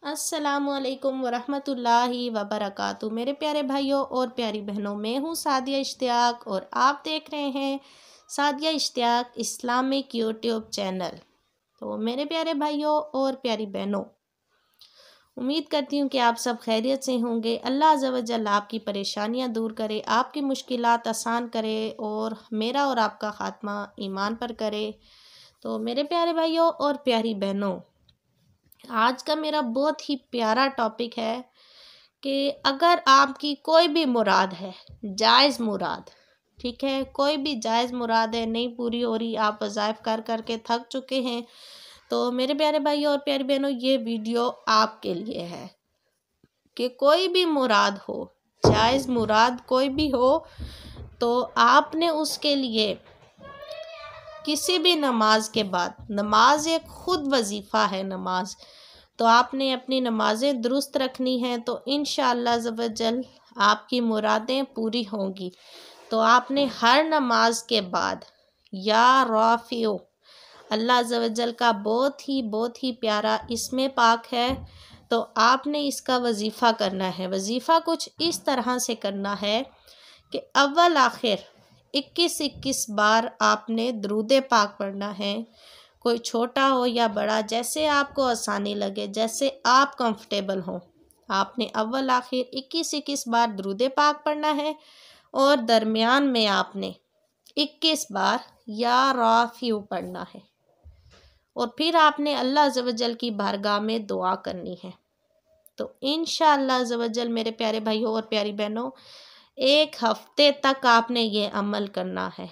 अस्सलामुअलैकुम वरहमतुल्लाहि वबरकातुहू। मेरे प्यारे भाइयों और प्यारी बहनों, मैं हूँ सादिया इश्तियाक और आप देख रहे हैं Sadia Ishtiaq Islamic YouTube channel. तो मेरे प्यारे भाइयों और प्यारी बहनों, उम्मीद करती हूँ कि आप सब खैरियत से होंगे। अल्लाह अज़्ज़ व जल आपकी परेशानियाँ दूर करे, आपकी मुश्किलात आसान करे और मेरा और आपका ख़ात्मा ईमान पर करे। तो मेरे प्यारे भाइयों और प्यारी बहनों, आज का मेरा बहुत ही प्यारा टॉपिक है कि अगर आपकी कोई भी मुराद है, जायज़ मुराद, ठीक है, कोई भी जायज़ मुराद है, नहीं पूरी हो रही, आप वज़ाइफ कर कर के थक चुके हैं, तो मेरे प्यारे भाइयों और प्यारी बहनों, ये वीडियो आपके लिए है कि कोई भी मुराद हो, जायज़ मुराद कोई भी हो, तो आपने उसके लिए किसी भी नमाज के बाद, नमाज एक ख़ुद वजीफ़ा है नमाज, तो आपने अपनी नमाज़ें दुरुस्त रखनी हैं, तो इंशाअल्लाह ज़वजल आपकी मुरादें पूरी होंगी। तो आपने हर नमाज के बाद या राफ़िओ, अल्लाह ज़वजल का बहुत ही प्यारा इसमें पाक है, तो आपने इसका वजीफ़ा करना है। वजीफ़ा कुछ इस तरह से करना है कि अव्वल आखिर 21-21 बार आपने दुरूद पाक पढ़ना है। कोई छोटा हो या बड़ा, जैसे आपको आसानी लगे, जैसे आप कंफर्टेबल हों, आपने अव्वल आखिर 21-21 बार दुरूद पाक पढ़ना है और दरमियान में आपने 21 बार या राफ़िउ पढ़ना है और फिर आपने अल्लाह अज़्ज़ व जल की बारगाह में दुआ करनी है। तो इंशाअल्लाह अज़्ज़ व जल मेरे प्यारे भाइयों और प्यारी बहनों, 1 हफ़्ते तक आपने ये अमल करना है।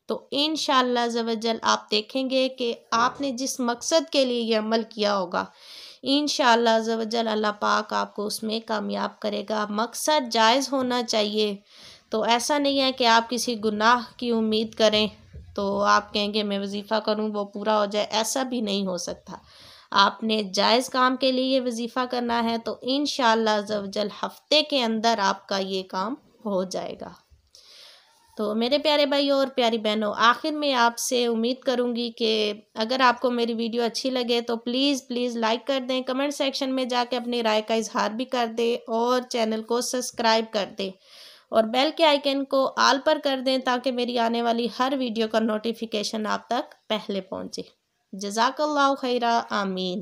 तो इंशाअल्लाह अज़्ज़ व जल आप देखेंगे कि आपने जिस मकसद के लिए ये अमल किया होगा, इंशाअल्लाह अज़्ज़ व जल अल्लाह पाक आपको उसमें कामयाब करेगा। मकसद जायज़ होना चाहिए, तो ऐसा नहीं है कि आप किसी गुनाह की उम्मीद करें तो आप कहेंगे मैं वजीफ़ा करूं वो पूरा हो जाए, ऐसा भी नहीं हो सकता। आपने जायज़ काम के लिए ये वजीफ़ा करना है, तो इंशाअल्लाह अज़्ज़ व जल हफ़्ते के अंदर आपका ये काम हो जाएगा। तो मेरे प्यारे भाइयों और प्यारी बहनों, आखिर में आपसे उम्मीद करूंगी कि अगर आपको मेरी वीडियो अच्छी लगे तो प्लीज़ लाइक कर दें, कमेंट सेक्शन में जाके अपनी राय का इजहार भी कर दें और चैनल को सब्सक्राइब कर दें और बेल के आइकन को ऑल पर कर दें ताकि मेरी आने वाली हर वीडियो का नोटिफिकेशन आप तक पहले पहुंचे। जज़ाकल्लाहु खैरा, आमीन।